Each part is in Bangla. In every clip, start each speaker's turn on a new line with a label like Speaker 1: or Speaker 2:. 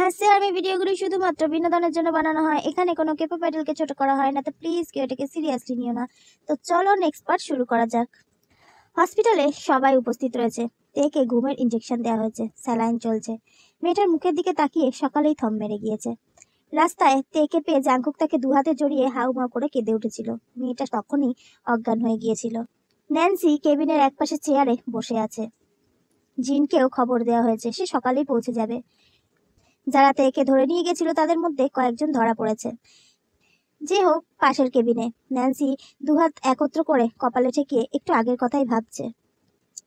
Speaker 1: হাসির আর্মি ভিডিওগুলি শুধুমাত্র বিনোদনের জন্য বানানো হয়। এখানে কোনো কেপো প্যাডেলকে ছোট করা হয় না, তো প্লিজ কেউ এটাকে সিরিয়াসলি নিও না। তো চলো নেক্সট পার্ট শুরু করা যাক। হসপিটালে সবাই উপস্থিত রয়েছে। তেকে ঘুমের ইঞ্জেকশন দেওয়া হয়েছে, স্যালাইন চলছে। মেয়েটার মুখের দিকে তাকিয়ে সকালেই থম মেরে গিয়েছে। রাস্তায় তেকে পেয়ে জাংকুক তাকে দুহাতে জড়িয়ে হাউমাউ করে কেঁদে উঠেছিল। মেয়েটা তখনই অজ্ঞান হয়ে গিয়েছিল। ন্যান্সি কেবিনের একপাশে চেয়ারে বসে আছে। জিনকেও খবর দেওয়া হয়েছে, সে সকালেই পৌঁছে যাবে। যারা তেকে ধরে নিয়ে গেছিল তাদের মধ্যে কয়েকজন ধরা পড়েছে। যে হোক, পাশের কেবিনে ন্যান্সি দুহাত একত্র করে কপালে ঠেকিয়ে একটু আগের কথাই ভাবছে।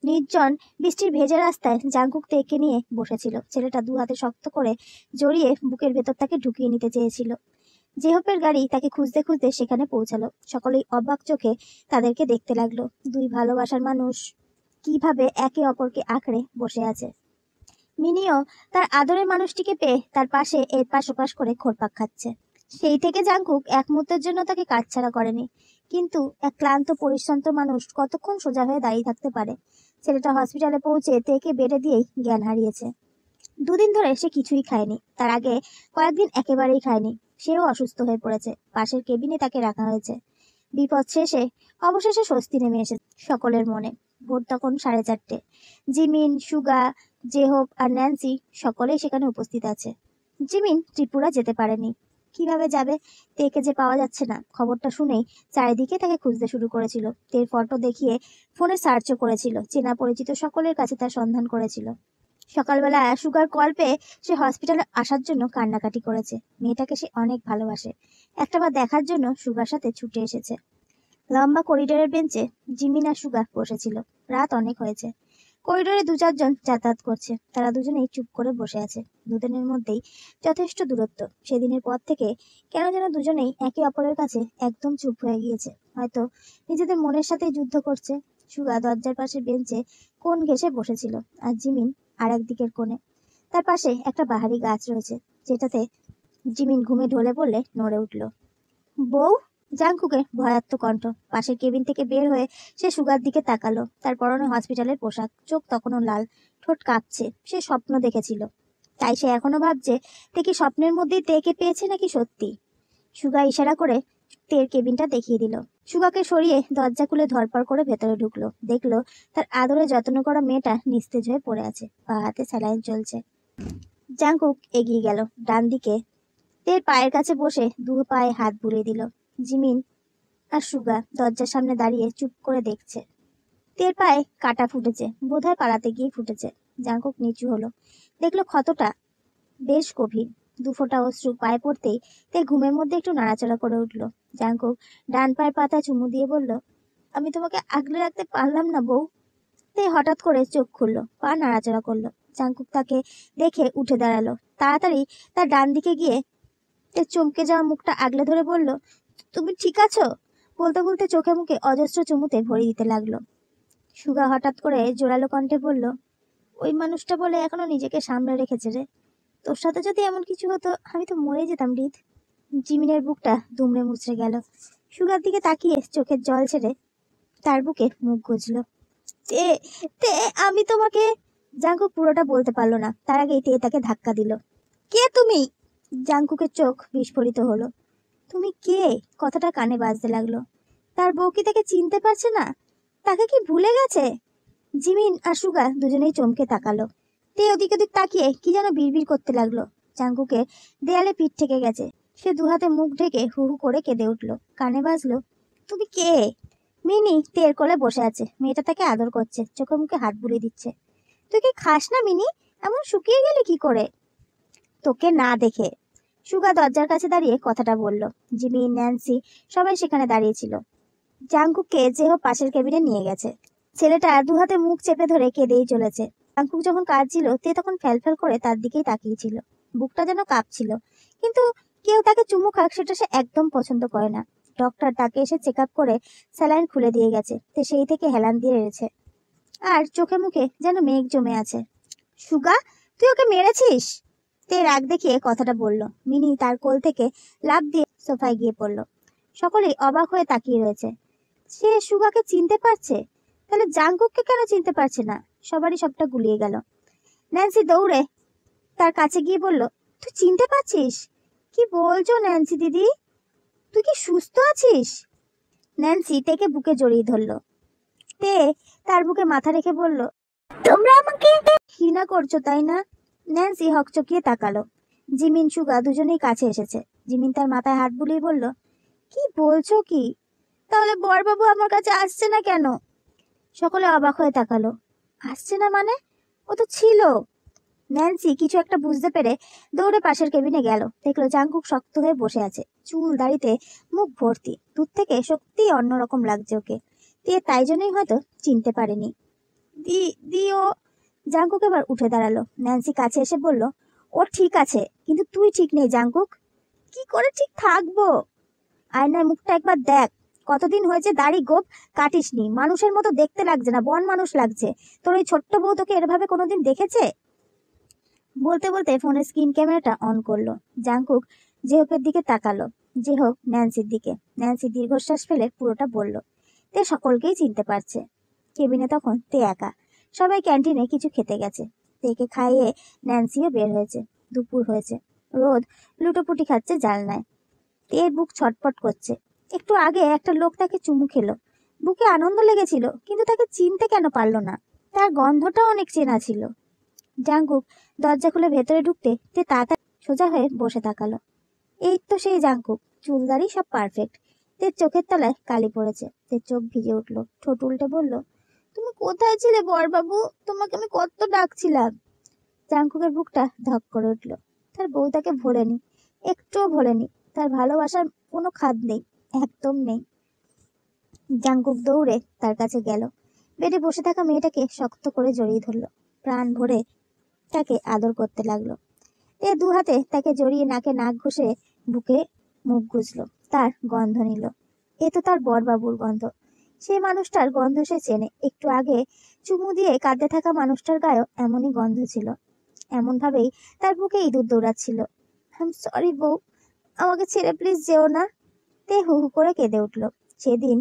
Speaker 1: নির্জন বৃষ্টির ভেজা রাস্তায় জাংকুক তেকে নিয়ে বসেছিল। ছেলেটা দুহাতে শক্ত করে জড়িয়ে বুকের ভেতর তাকে ঢুকিয়ে নিতে চেয়েছিল। জেহপের গাড়ি তাকে খুঁজতে খুঁজতে সেখানে পৌঁছালো। সকলেই অবাক চোখে তাদেরকে দেখতে লাগলো। দুই ভালোবাসার মানুষ কিভাবে একে অপরকে আঁকড়ে বসে আছে। মিনিও তার আদরের মানুষটিকে পেয়ে তার পাশে এর পাশ ওপাশ করে ঘুরপাক খাচ্ছে। সেই থেকে জাংকুক এক মুহূর্তের জন্য তাকে কাটছাড়া করেনি। কিন্তু এক ক্লান্ত পরিশ্রান্ত মানুষ কতক্ষণ সোজা হয়ে দাঁড়িয়ে থাকতে পারে। ছেলেটা হসপিটালে পৌঁছে তেকে বেডে দিয়েই জ্ঞান হারিয়েছে। দুদিন ধরে সে কিছুই খায়নি। তার আগে কয়েকদিন একেবারেই খায়নি। সেও অসুস্থ হয়ে পড়েছে। পাশের কেবিনে তাকে রাখা হয়েছে। বিপদ শেষে অবশেষে স্বস্তি নেমে এসেছে সকলের মনে। ভোর তখন 4:30। জিমিন, সুগা, জেহোপ আর ন্যান্সি সকলেই সেখানে উপস্থিত আছে। জিমিন ত্রিপুরা যেতে পারেনি। কিভাবে যাবে? তেকে যে পাওয়া যাচ্ছে না। খবরটা শুনেই চারিদিকে তাকে খুঁজতে শুরু করেছিল। তের ফটো দেখিয়ে ফোনে সার্চও করেছিল। চেনা পরিচিত সকলের কাছে তার সন্ধান করেছিল। সকালবেলা সুগার কল পেয়ে সে হসপিটালে আসার জন্য কান্নাকাটি করেছে। মেয়েটাকে সে অনেক ভালোবাসে। একটাবার দেখার জন্য সুগার সাথে ছুটে এসেছে। লম্বা করিডোরের বেঞ্চে জিমিন আর সুগা বসেছিল। রাত অনেক হয়েছে। করিডোরে 2-4 জন যাতায়াত করছে। তারা দুজনেই চুপ করে বসে আছে। দুজনের মধ্যেই যথেষ্ট দূরত্ব। সেদিনের পর থেকে কেন যেন দুজনেই একে অপরের কাছে একদম চুপ হয়ে গিয়েছে। হয়তো নিজেদের মনের সাথে যুদ্ধ করছে। সুগা দরজার পাশে বেঞ্চে কোণ ঘেঁষে বসেছিল, আর জিমিন আর একদিকের কোণে। তার পাশে একটা বাহারি গাছ রয়েছে, যেটাতে জিমিন ঘুমে ঢলে পড়লে নড়ে উঠল। বউ! জাংকুকের ভয়ার্ত কণ্ঠ। পাশের কেবিন থেকে বের হয়ে সে সুগার দিকে তাকালো। তার পরনে হসপিটালের পোশাক, চোখ তখনও লাল, ঠোঁট কাঁপছে। সে স্বপ্ন দেখেছিল, তাই সে এখনো ভাবছে তে কি স্বপ্নের মধ্যেই তেকে পেয়েছে নাকি সত্যি। সুগা ইশারা করে তের কেবিনটা দেখিয়ে দিল। সুগাকে সরিয়ে দরজা খুলে ধরপড় করে ভেতরে ঢুকলো। দেখলো তার আদরে যত্ন করা মেয়েটা নিস্তেজ হয়ে পড়ে আছে, বা হাতে স্যালাইন চলছে। জাংকুক এগিয়ে গেল ডান দিকে। তের পায়ের কাছে বসে দু পায়ে হাত বুলিয়ে দিল। জিমিন আর সুগা দরজার সামনে দাঁড়িয়ে চুপ করে দেখছে। তের পায়ে কাটা ফুটেছে, বোধহয় পালাতে গিয়ে ফুটেছে। জাংকুক নিচু হলো, দেখলো ক্ষতটা বেশ গভীর। 2 ফোঁটা অশ্রু পায়ে পড়তেই তে ঘুমের মধ্যে একটু নাড়াচাড়া করে উঠল। জাংকুক ডান পায়ের পাতায় চুমু দিয়ে বলল, আমি তোমাকে আগলে রাখতে পারলাম না বউ। তে হঠাৎ করে চোখ খুললো, পা নাড়াচাড়া করলো। জাংকুক তাকে দেখে উঠে দাঁড়ালো। তাড়াতাড়ি তার ডান দিকে গিয়ে তে চমকে যাওয়া মুখটা আগলে ধরে বলল, তুমি ঠিক আছো? বলতে বলতে চোখে মুখে অজস্র চুমুতে ভরে দিতে লাগলো। সুগা হঠাৎ করে জোরালো কণ্ঠে বলল, ওই মানুষটা বলে এখনো নিজেকে সামলে রেখেছে রে। তোর সাথে যদি এমন কিছু হতো, আমি তো মরে যেতাম হৃদ। জিমিনের বুকটা দুমড়ে মুচড়ে গেল। সুগার দিকে তাকিয়ে চোখের জল ছেড়ে তার বুকে মুখ গুজলো। তে তে আমি তোমাকে। জাংকুক পুরোটা বলতে পারলো না। তার আগেই তে তাকে ধাক্কা দিল। কে তুমি? জাংকুকের চোখ বিস্ফোরিত হলো। তুমি কে? কথাটা কানে বাজতে লাগলো। তার বউ কি তাকে চিনতে পারছে না? তাকে কি ভুলে গেছে? জিমিন আর সুগা দুজনেই চমকে তাকালো। তে ওদিক ওদিক তাকিয়ে কি যেন বিড়বিড় করতে লাগলো। জাংকুকের দেয়ালে পিঠ ঠেকে গেছে। সে দুহাতে মুখ ঢেকে হু হু করে কেঁদে উঠলো। কানে বাজলো, তুমি কে? মিনি তের কোলে বসে আছে। মেয়েটা তাকে আদর করছে, চোখে মুখে হাত বুলিয়ে দিচ্ছে। তুই কি খাস না মিনি? এমন শুকিয়ে গেলি কি করে? তোকে না দেখে। সুগা দরজার কাছে দাঁড়িয়ে কথাটা বলল। জিমি, ন্যান্সি সবাই সেখানে দাঁড়িয়েছিল। জাংকুককে যেহ পাশের কেবিনে নিয়ে গেছে। ছেলেটা দুহাতে মুখ চেপে ধরে কেঁদেই চলেছে। জাংকুক যখন কাঁদছিল, তে তখন ফ্যালফ্যাল করে তার দিকেই তাকিয়েছিল। বুকটা যেন কাঁপছিল। কিন্তু কেউ তাকে চুমু খাক সেটা সে একদম পছন্দ করে না। ডক্টর তাকে এসে চেক আপ করে স্যালাইন খুলে দিয়ে গেছে। তে সেই থেকে হেলান দিয়ে রয়েছে, আর চোখে মুখে যেন মেঘ জমে আছে। সুগা, তুই ওকে মেরেছিস? তে রাগ দেখিয়ে কথাটা বলল। মিনি তার কোল থেকে লাফ দিয়ে সোফায় গিয়ে পড়ল। সকলেই অবাক হয়ে তাকিয়ে রয়েছে। সে সুগাকে চিনতে পারছে, তাহলে জাংকুককে কেন চিনতে পারছে না? সবারই সবটা গুলিয়ে গেল। ন্যান্সি দৌড়ে তার কাছে গিয়ে বলল, তুই চিনতে পারছিস? কি বলছো ন্যান্সি দিদি, তুই কি সুস্থ আছিস? ন্যান্সি তেকে বুকে জড়িয়ে ধরলো। তে তার বুকে মাথা রেখে বলল, তোমরা আমাকে ঘৃণা করছো তাই না? ন্যান্সি হকচকিয়ে তাকালো। জিমিন সুগা দুজনেই কাছে এসেছে। জিমিন তার মাথায় হাত বুলিয়ে বলল, কি বলছো কি? তাহলে বরবাবু আমার কাছে আসছে না কেন? সকলে অবাক হয়ে তাকালো। আসছে না মানে? ও তো ছিল। ন্যান্সি কিছু একটা বুঝতে পেরে দৌড়ে পাশের কেবিনে গেল। দেখলো জাংকুক শক্ত হয়ে বসে আছে, চুল দাড়িতে মুখ ভর্তি। দূর থেকে সত্যি অন্যরকম লাগছে ওকে। দিয়ে তাই জন্যই হয়তো চিনতে পারেনি। দি দি ও জাংকুক এবার উঠে দাঁড়ালো। ন্যান্সি কাছে এসে বলল, ও ঠিক আছে, কিন্তু তুই ঠিক নেই জাংকুক। কি করে ঠিক থাকবো? আয়নায় মুখটা একবার দেখ। কতদিন হয়েছে দাড়ি গোপ কাটিসনি, মানুষের মতো দেখতে লাগছে না, বন মানুষ লাগছে। তোর ওই ছোট্ট বউ তোকে এভাবে কোনোদিন দেখেছে? বলতে বলতে ফোনের স্ক্রিন ক্যামেরাটা অন করলো। জাংকুক জেহকের দিকে তাকালো। জেহক ন্যান্সির দিকে। ন্যান্সি দীর্ঘশ্বাস ফেলে পুরোটা বলল। তে সকলকেই চিনতে পারছে। কেবিনে তখন তে একা। সবাই ক্যান্টিনে কিছু খেতে গেছে। তেকে খাইয়ে ন্যান্সিও বের হয়েছে। দুপুর হয়েছে। রোদ লুটোপুটি খাচ্ছে জানলায়। তে বুক ছটপট করছে। একটু আগে একটা লোক তাকে চুমু খেলো। বুকে আনন্দ লেগেছিল, কিন্তু তাকে চিনতে কেন পারলো না? তার গন্ধটাও অনেক চেনা ছিল। জাংকুক দরজা খুলে ভেতরে ঢুকতে তে তাড়াতাড়ি সোজা হয়ে বসে তাকালো। এই তো সেই জাংকুক, চুলদারি সব পারফেক্ট। তের চোখের তলায় কালি পড়েছে। তের চোখ ভিজে উঠলো। ঠোঁট উল্টে বলল, তুমি কোথায় ছিলে বরবাবু? তোমাকে আমি কত ডাকছিলাম। জাংকুকের বুকটা ধক করে উঠলো। তার বউ তাকে ভোলেনি, একটুও ভোলেনি। তার ভালোবাসার কোনো খাদ নেই, একদম নেই। জাংকুক দৌড়ে তার কাছে গেল। বেডে বসে থাকা মেয়েটাকে শক্ত করে জড়িয়ে ধরলো। প্রাণ ভরে তাকে আদর করতে লাগলো। এ দু হাতে তাকে জড়িয়ে নাকে নাক ঘষে বুকে মুখ গুজলো। তার গন্ধ নিল। এ তো তার বরবাবুর গন্ধ। সেই মানুষটার গন্ধ সে চেনে। একটু আগে চুমু দিয়ে কাঁদতে থাকা মানুষটার গায়েও এমনই গন্ধ ছিল। এমন ভাবেই তার বুকে ইঁদুর দৌড়াচ্ছিল। আম সরি বউ, আমাকে ছেড়ে প্লিজ যেও না। তে হু হু করে কেঁদে উঠল। সেদিন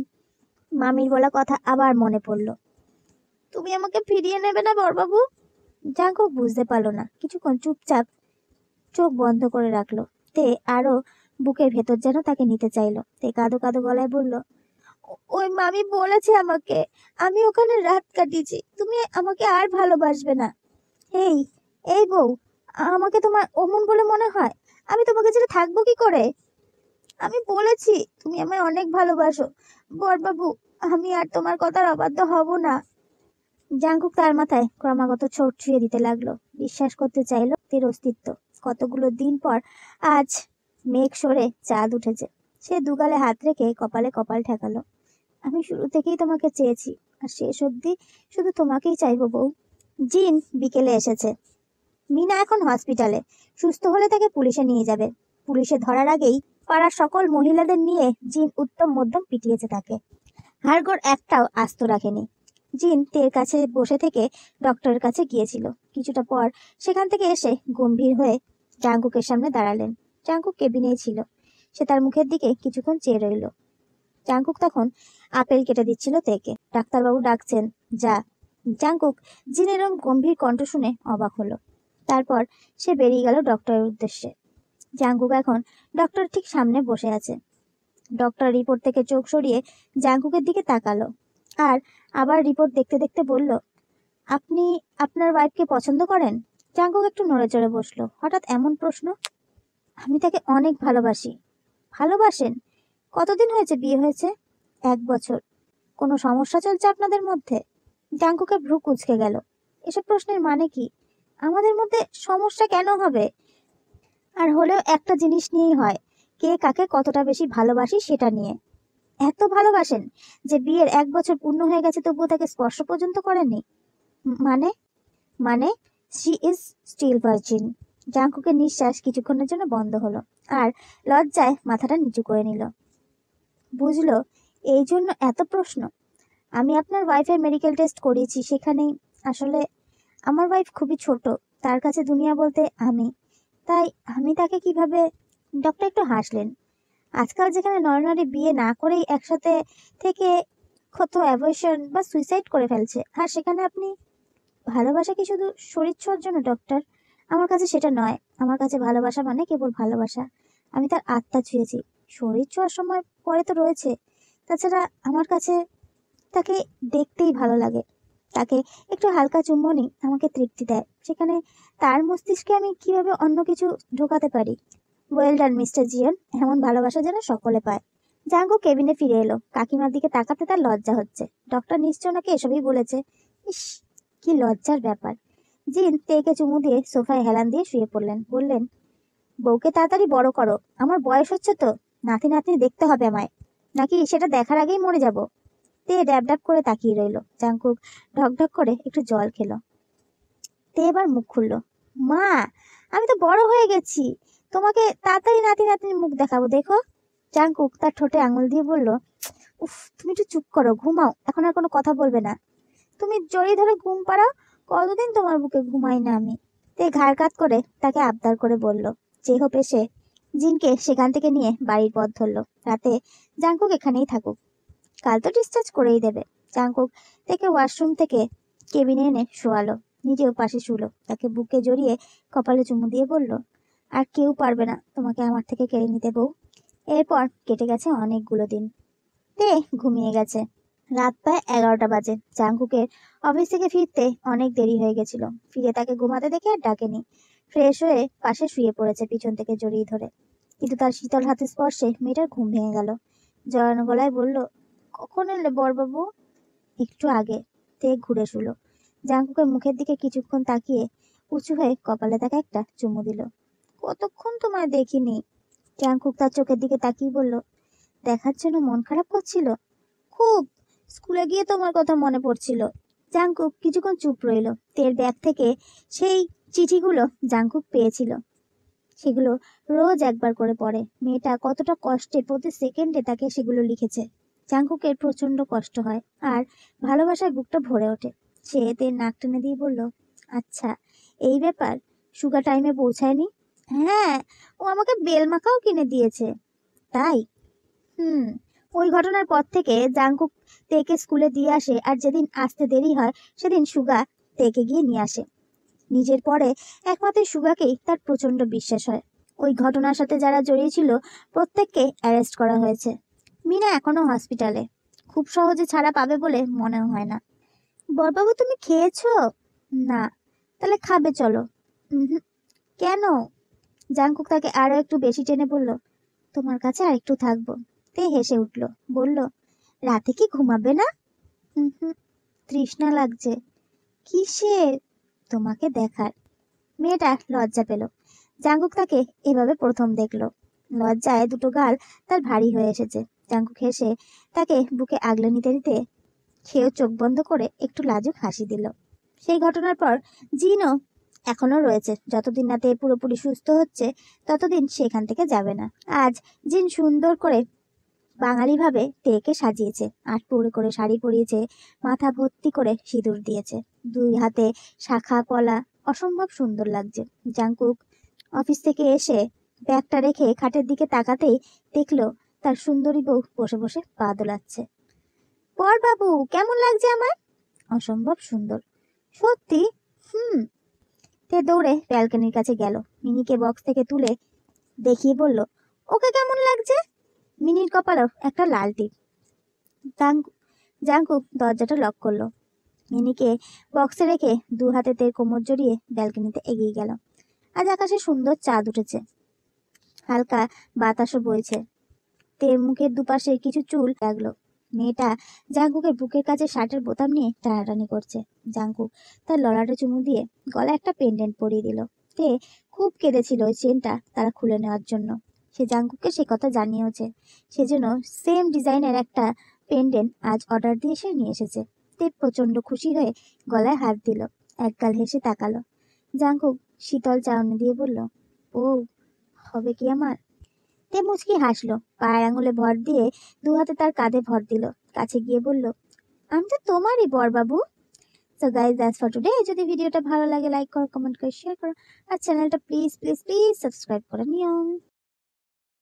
Speaker 1: মামির বলা কথা আবার মনে পড়ল। তুমি আমাকে ফিরিয়ে নেবে না বরবাবু? জাংকুক বুঝতে পারলো না। কিছুক্ষণ চুপচাপ চোখ বন্ধ করে রাখলো। তে আরো বুকের ভেতর যেন তাকে নিতে চাইলো। তে কাঁদো কাঁদো গলায় বলল, ওই মামি বলেছে আমাকে, আমি ওখানে রাত কাটিয়েছি, তুমি আমাকে আর ভালোবাসবে না। এই এই বউ, আমাকে তোমার অমন বলে মনে হয়? আমি তোমাকে ছেড়ে থাকবো কি করে? আমি বলেছি তুমি আমায় অনেক ভালোবাসো বরবাবু, আমি আর তোমার কথার অবাধ্য হব না। জাংকুক তার মাথায় ক্রমাগত ছোট ছুঁয়ে দিতে লাগলো। বিশ্বাস করতে চাইলো তের অস্তিত্ব। কতগুলো দিন পর আজ মেঘ সরে চাঁদ উঠেছে। সে দুগালে হাত রেখে কপালে কপাল ঠেকালো। আমি শুরু থেকেই তোমাকে চেয়েছি, আর শেষ অবধি শুধু তোমাকেই চাইবো বউ। জিন বিকেলে এসেছে। মিনা এখন হসপিটালে। সুস্থ হলে তাকে পুলিশে নিয়ে যাবে। পুলিশে ধরার আগেই পাড়ার সকল মহিলাদের নিয়ে জিন উত্তম মধ্যম পিটিয়েছে তাকে। হাড়গোড় একটাও আস্ত রাখেনি। জিন তের কাছে বসে থেকে ডক্টরের কাছে গিয়েছিল। কিছুটা পর সেখান থেকে এসে গম্ভীর হয়ে জাংকুকের সামনে দাঁড়ালেন। জাংকুক কেবিনেই ছিল। সে তার মুখের দিকে কিছুক্ষণ চেয়ে রইল। জাংকুক তখন আপেল কেটে দিচ্ছিল তেকে। ডাক্তারবাবু ডাকছেন, যা। জাংকুক জিনের গম্ভীর কণ্ঠ শুনে অবাক হলো। তারপর সে বেরিয়ে গেল ডক্টরের উদ্দেশ্যে। জাংকুক এখন ডক্টর ঠিক সামনে বসে আছে। ডক্টর রিপোর্ট থেকে চোখ সরিয়ে জাংকুকের দিকে তাকালো, আর আবার রিপোর্ট দেখতে দেখতে বলল, আপনি আপনার ওয়াইফকে পছন্দ করেন? জাংকুক একটু নড়ে চড়ে বসলো। হঠাৎ এমন প্রশ্ন! আমি তাকে অনেক ভালোবাসি। ভালোবাসেন? কতদিন হয়েছে বিয়ে হয়েছে? 1 বছর। কোনো সমস্যা চলছে আপনাদের মধ্যে? জাংকুকের ভ্রু কুঁচকে গেল। এসব প্রশ্নের মানে কি? আমাদের মধ্যে সমস্যা কেন হবে? আর হলেও একটা জিনিস নিয়েই হয়, কে কাকে কতটা বেশি ভালোবাসি সেটা নিয়ে। এত ভালোবাসেন যে বিয়ের 1 বছর পূর্ণ হয়ে গেছে তবুও তাকে স্পর্শ পর্যন্ত করেননি? মানে মানে শি ইজ স্টিল ভার্জিন। জাংকুকের নিঃশ্বাস কিছুক্ষণের জন্য বন্ধ হলো, আর লজ্জায় মাথাটা নিচু করে নিল। বুঝলো, এই জন্য এত প্রশ্ন। আমি আপনার ওয়াইফের মেডিকেল টেস্ট করিয়েছি, সেখানেই আসলে আমার ওয়াইফ খুবই ছোট, তার কাছে দুনিয়া বলতে আমি। তাই আমি তাকে কিভাবে? ডক্টর একটু হাসলেন। আজকাল যেখানে নরনারী বিয়ে না করেই একসাথে থেকে কত অ্যাবর্শন বা সুইসাইড করে ফেলছে, আর সেখানে আপনি? ভালোবাসা কি শুধু শরীর ছোঁয়ার জন্য ডক্টর? আমার কাছে সেটা নয়। আমার কাছে ভালোবাসা মানে কেবল ভালোবাসা। আমি তার আত্মা ছুঁয়েছি, শরীর ছোঁয়ার সময় পরে তো রয়েছে। তাছাড়া আমার কাছে তাকে দেখতেই ভালো লাগে। তাকে একটু হালকা চুম্বনই আমাকে তৃপ্তি দেয়। সেখানে তার মস্তিষ্কে আমি কিভাবে অন্য কিছু ঢোকাতে পারি? ওয়েল ডান মিস্টার জিয়ন, এমন ভালোবাসা যেন সকলে পায়। জাঙ্গু কেবিনে ফিরে এলো। কাকিমার দিকে তাকাতে তার লজ্জা হচ্ছে। ডক্টর নিশ্চয় ওনাকে এসবই বলেছে। ইস, কি লজ্জার ব্যাপার। জিন তেকে চুমু দিয়ে সোফায় হেলান দিয়ে শুয়ে পড়লেন। বললেন, বউকে তাড়াতাড়ি বড় করো, আমার বয়স হচ্ছে তো, নাতি নাতনি দেখতে হবে আমায়, নাকি সেটা দেখার আগেই মরে যাব? তে ড্যাব ড্যাব করে তাকিয়ে রইল। জাংকুক ঢকঢক করে একটু জল খেলো। তে এবার মুখ খুললো। মা, আমি তো বড় হয়ে গেছি, তোমাকে তাড়াতাড়ি নাতি নাতনির মুখ দেখাবো, দেখো। জাংকুক তার ঠোঁটে আঙুল দিয়ে বলল, উফ, তুমি একটু চুপ করো, ঘুমাও, এখন আর কোনো কথা বলবে না। তুমি জড়িয়ে ধরে ঘুম পাড়াও, কতদিন তোমার বুকে ঘুমাই না আমি। তে ঘাড় কাত করে তাকে আবদার করে বলল। যে হোক এসে জিনকে সেখান থেকে নিয়ে বাড়ির পথ ধরলো। রাতে জাংকুক এখানেই থাকুক, কাল তো ডিসচার্জ করেই দেবে। জাংকুক তাকে ওয়াশরুম থেকে কেবিনে এনে শোয়ালো, নিজেও পাশে শুলো। তাকে বুকে জড়িয়ে কপালে চুমু দিয়ে বলল, আর কেউ পারবে না তোমাকে আমার থেকে কেড়ে নিতে বউ। এরপর কেটে গেছে অনেকগুলো দিন। তে ঘুমিয়ে গেছে। রাত প্রায় 11টা বাজে। জাংকুকের অফিস থেকে ফিরতে অনেক দেরি হয়ে গেছিল। ফিরে তাকে ঘুমাতে দেখে আর ডাকেনি। ফ্রেশ হয়ে পাশে শুয়ে পড়েছে পিছন থেকে জড়িয়ে ধরে। কিন্তু তার শীতল হাতের স্পর্শে মেয়েটার ঘুম ভেঙে গেল। জড়ানো গলায় বলল, কখন এলে বড়বাবু? একটু আগে। তে ঘুরে শুলো। জাংকুকের মুখের দিকে কিছুক্ষণ তাকিয়ে উঁচু হয়ে কপালে তাকে একটা চুমু দিল। কতক্ষণ তোমায় দেখিনি? জাংকুক তার চোখের দিকে তাকিয়ে বলল, দেখার জন্য মন খারাপ করছিল? খুব। স্কুলে গিয়ে তোমার কথা মনে পড়ছিল। জাংকুক কিছুক্ষণ চুপ রইল। তের ব্যাগ থেকে সেই চিঠিগুলো জাংকুক পেয়েছিল, সেগুলো রোজ একবার করে পড়ে। মেয়েটা কতটা কষ্টে প্রতি সেকেন্ডে তাকে সেগুলো লিখেছে। জাংকুকের প্রচন্ড কষ্ট হয় আর ভালোবাসায় বুকটা ভরে ওঠে। সে এতে নাক টেনে দিয়ে বলল, আচ্ছা, এই ব্যাপার। সুগা টাইমে পৌঁছায়নি? হ্যাঁ, ও আমাকে বেল মাখাও কিনে দিয়েছে। তাই? হুম। ওই ঘটনার পর থেকে জাংকুক তেকে স্কুলে দিয়ে আসে, আর যেদিন আসতে দেরি হয় সেদিন সুগা তেকে গিয়ে নিয়ে আসে। নিজের পরে একমাত্র সুগাকেই তার প্রচন্ড বিশ্বাস হয়। ওই ঘটনার সাথে যারা জড়িয়ে ছিল প্রত্যেককে অ্যারেস্ট করা হয়েছে। মিনা এখনো হসপিটালে, খুব সহজে ছাড়া পাবে বলে মনে হয় না। বড়বাবু, তুমি খেয়েছো? না। তাহলে খাবে, চলো। হুম। কেন? জাংকুক তাকে আরো একটু বেশি টেনে বলল, তোমার কাছে আর একটু থাকবো। তে হেসে উঠল, বলল, রাতে কি ঘুমাবে না? হুম। তৃষ্ণা লাগছে। কিসের? তোমাকে দেখার। মেয়েটা লজ্জা পেল। জাংকুক তাকে এভাবে প্রথম দেখলো। লজ্জায় দুটো গাল তার ভারী হয়ে এসেছে। জাংকুক হেসে তাকে বুকে আগলে নিতে নিতে সেও চোখ বন্ধ করে একটু লাজুক হাসি দিল। সেই ঘটনার পর জিনও এখনো রয়েছে। যতদিন না তে পুরোপুরি সুস্থ হচ্ছে ততদিন সেখান থেকে যাবে না। আজ জিন সুন্দর করে বাঙালি ভাবে তেকে সাজিয়েছে। আটপুরে করে শাড়ি পরিয়েছে, মাথা ভর্তি করে সিঁদুর দিয়েছে, দুই হাতে শাখা পলা, অসম্ভব সুন্দর লাগছে। জাংকুক অফিস থেকে এসে ব্যাগটা রেখে খাটের দিকে তাকাতেই দেখলো তার সুন্দরী বউ বসে বসে পা দোলাচ্ছে। বাবু, কেমন লাগছে আমার? অসম্ভব সুন্দর। সত্যি? হুম। তে দৌড়ে ব্যালকনির কাছে গেল। মিনিকে বক্স থেকে তুলে দেখিয়ে বলল, ওকে কেমন লাগছে? মিনির কপালেও একটা লাল টিপ। জাংকুক দরজাটা লক করলো। মিনিকে বক্সে রেখে দু হাতে তের কোমর জড়িয়ে ব্যালকনিতে এগিয়ে গেল। আজ আকাশে সুন্দর চাঁদ উঠেছে, হালকা বাতাসও বইছে। তের মুখের দুপাশে কিছু চুল লাগলো। মেয়েটা জাংকুকের বুকের কাছে শার্টের বোতাম নিয়ে টানাটানি করছে। জাংকুক তার ললাটে চুমু দিয়ে গলায় একটা পেন্ডেন্ট পরিয়ে দিল। তে খুব কেঁদেছিল ওই চেনটা তারা খুলে নেওয়ার জন্য। সে জাংকুককে সে কথা জানিয়েছে। সেজন্য সেম ডিজাইনের একটা পেন্ডেন্ট আজ অর্ডার দিয়ে সে নিয়ে এসেছে। তে প্রচন্ড খুশি হয়ে গলায় হাত দিল, একগাল হেসে তাকালো। জাংকুক শীতল চাউনি দিয়ে বলল, ও, হবে কি আমার? তে মুচকি হাসলো, পায়ের আঙুলে ভর দিয়ে দু হাতে তার কাঁধে ভর দিল। কাছে গিয়ে বলল, আমি তো তোমারই বরবাবু। So guys, that's for today. যদি ভিডিওটা ভালো লাগে লাইক করো, কমেন্ট করে শেয়ার করো, আর চ্যানেলটা প্লিজ প্লিজ প্লিজ সাবস্ক্রাইব করে নিও।